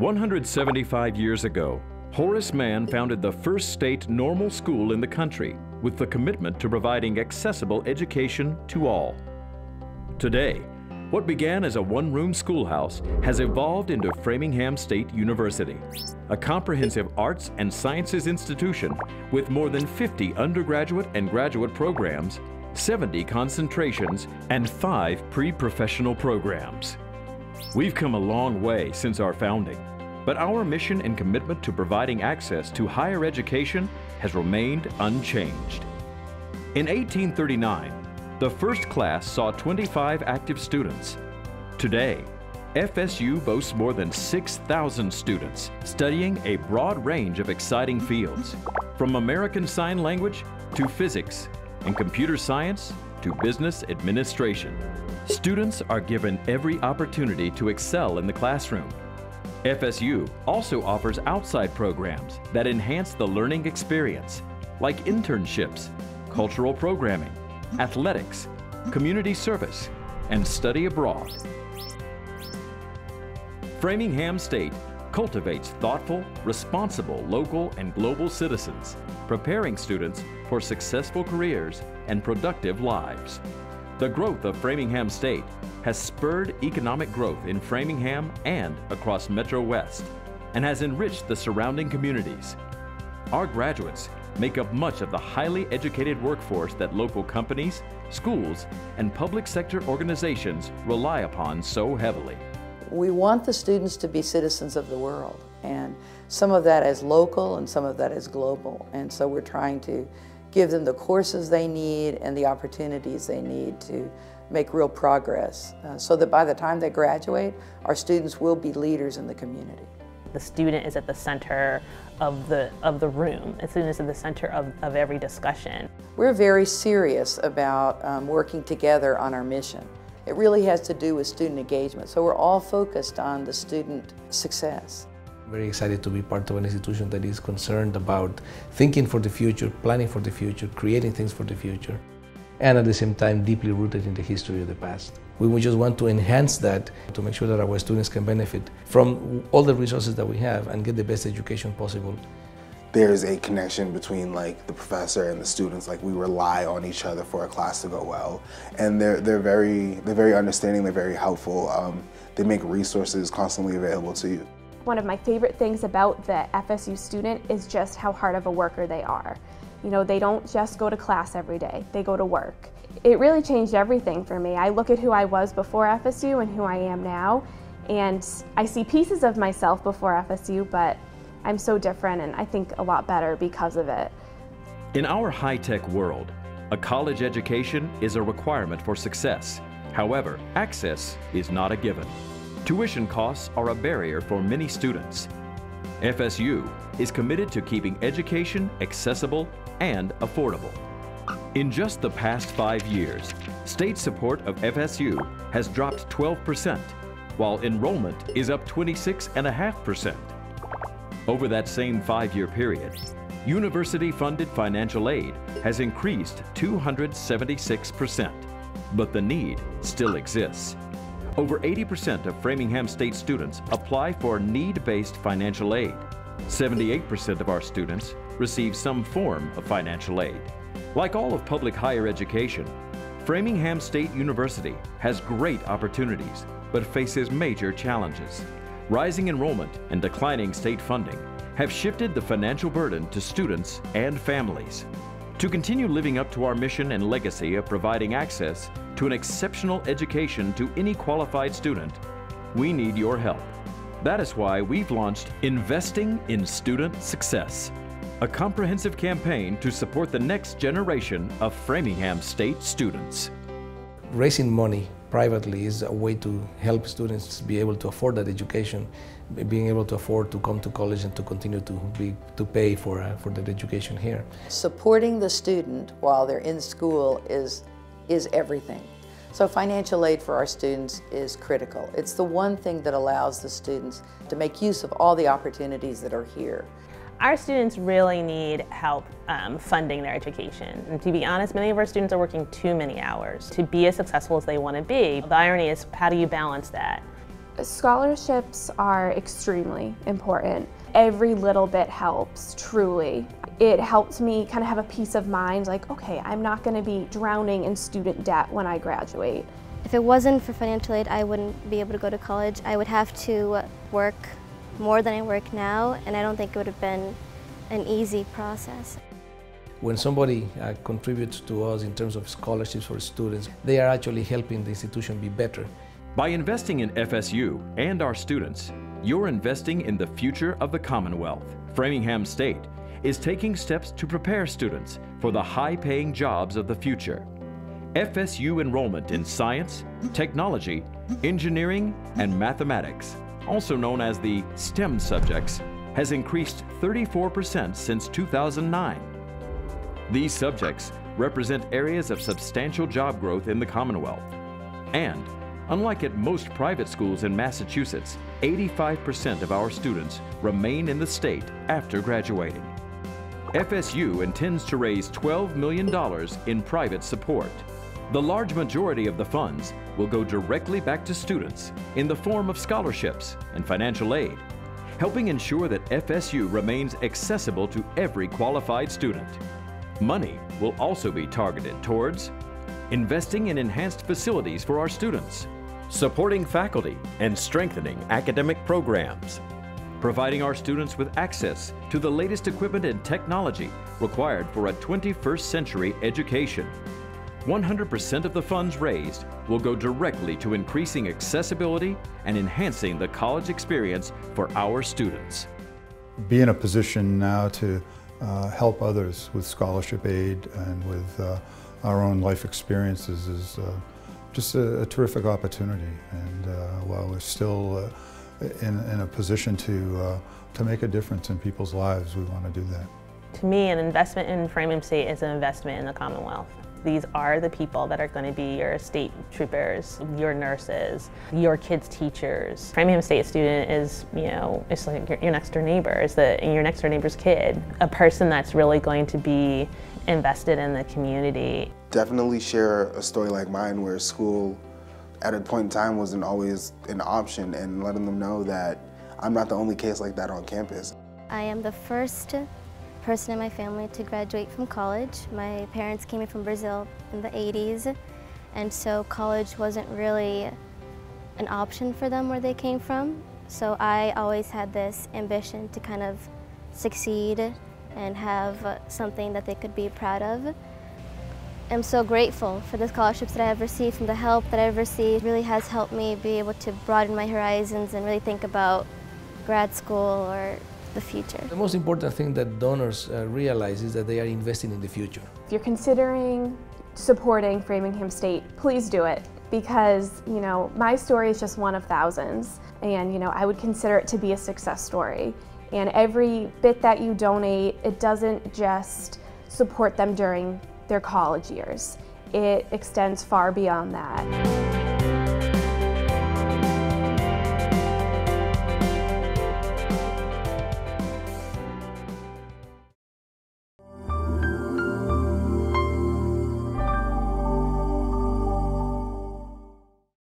175 years ago, Horace Mann founded the first state normal school in the country with the commitment to providing accessible education to all. Today, what began as a one-room schoolhouse has evolved into Framingham State University, a comprehensive arts and sciences institution with more than 50 undergraduate and graduate programs, 70 concentrations, and 5 pre-professional programs. We've come a long way since our founding, but our mission and commitment to providing access to higher education has remained unchanged. In 1839, the first class saw 25 active students. Today, FSU boasts more than 6,000 students studying a broad range of exciting fields, from American Sign Language to physics and computer science to business administration. Students are given every opportunity to excel in the classroom. FSU also offers outside programs that enhance the learning experience, like internships, cultural programming, athletics, community service, and study abroad. Framingham State cultivates thoughtful, responsible local and global citizens, preparing students for successful careers and productive lives. The growth of Framingham State has spurred economic growth in Framingham and across Metro West, and has enriched the surrounding communities. Our graduates make up much of the highly educated workforce that local companies, schools, and public sector organizations rely upon so heavily. We want the students to be citizens of the world, and some of that is local and some of that is global. And so we're trying to give them the courses they need and the opportunities they need to make real progress, so that by the time they graduate, our students will be leaders in the community. The student is at the center of the room. The student is at the center of every discussion. We're very serious about working together on our mission. It really has to do with student engagement, so we're all focused on the student success. Very excited to be part of an institution that is concerned about thinking for the future, planning for the future, creating things for the future, and at the same time deeply rooted in the history of the past. We just want to enhance that to make sure that our students can benefit from all the resources that we have and get the best education possible. There's a connection between the professor and the students. We rely on each other for a class to go well, and they're very understanding. They're very helpful. They make resources constantly available to you. One of my favorite things about the FSU student is just how hard of a worker they are. You know, they don't just go to class every day, they go to work. It really changed everything for me. I look at who I was before FSU and who I am now, and I see pieces of myself before FSU, but I'm so different and I think a lot better because of it. In our high-tech world, a college education is a requirement for success. However, access is not a given. Tuition costs are a barrier for many students. FSU is committed to keeping education accessible and affordable. In just the past 5 years, state support of FSU has dropped 12%, while enrollment is up 26.5%. Over that same 5-year period, university-funded financial aid has increased 276%, but the need still exists. Over 80% of Framingham State students apply for need-based financial aid. 78% of our students receive some form of financial aid. Like all of public higher education, Framingham State University has great opportunities, but faces major challenges. Rising enrollment and declining state funding have shifted the financial burden to students and families. To continue living up to our mission and legacy of providing access to an exceptional education to any qualified student, we need your help. That is why we've launched Investing in Student Success, a comprehensive campaign to support the next generation of Framingham State students. Raising money privately is a way to help students be able to afford that education, being able to afford to come to college and to continue to pay for their education here. Supporting the student while they're in school is everything. So financial aid for our students is critical. It's the one thing that allows the students to make use of all the opportunities that are here. Our students really need help funding their education. And to be honest, many of our students are working too many hours to be as successful as they want to be. The irony is, how do you balance that? Scholarships are extremely important. Every little bit helps, truly. It helped me kind of have a peace of mind, like, okay, I'm not going to be drowning in student debt when I graduate. If it wasn't for financial aid, I wouldn't be able to go to college. I would have to work more than I work now, and I don't think it would have been an easy process. When somebody contributes to us in terms of scholarships for students, they are actually helping the institution be better. By investing in FSU and our students, you're investing in the future of the Commonwealth. Framingham State is taking steps to prepare students for the high-paying jobs of the future. FSU enrollment in science, technology, engineering, and mathematics, also known as the STEM subjects, has increased 34% since 2009. These subjects represent areas of substantial job growth in the Commonwealth. And, unlike at most private schools in Massachusetts, 85% of our students remain in the state after graduating. FSU intends to raise $12 million in private support. The large majority of the funds will go directly back to students in the form of scholarships and financial aid, helping ensure that FSU remains accessible to every qualified student. Money will also be targeted towards investing in enhanced facilities for our students, supporting faculty and strengthening academic programs, providing our students with access to the latest equipment and technology required for a 21st century education. 100% of the funds raised will go directly to increasing accessibility and enhancing the college experience for our students. Be in a position now to help others with scholarship aid and with our own life experiences is just a terrific opportunity. And while we're still in a position to make a difference in people's lives, we want to do that. To me, an investment in Framingham State is an investment in the Commonwealth. These are the people that are going to be your state troopers, your nurses, your kids' teachers. Framingham State student is, it's like your next door neighbor, your next door neighbor's kid, a person that's really going to be invested in the community. Definitely share a story like mine where school at a point in time wasn't always an option, and letting them know that I'm not the only case like that on campus. I am the first person in my family to graduate from college. My parents came in from Brazil in the 80s, and so college wasn't really an option for them where they came from. So I always had this ambition to kind of succeed and have something that they could be proud of. I'm so grateful for the scholarships that I have received, from the help that I've received. It really has helped me be able to broaden my horizons and really think about grad school or the future. The most important thing that donors realize is that they are investing in the future. If you're considering supporting Framingham State, please do it, because my story is just one of thousands, and I would consider it to be a success story. And every bit that you donate, it doesn't just support them during their college years. It extends far beyond that.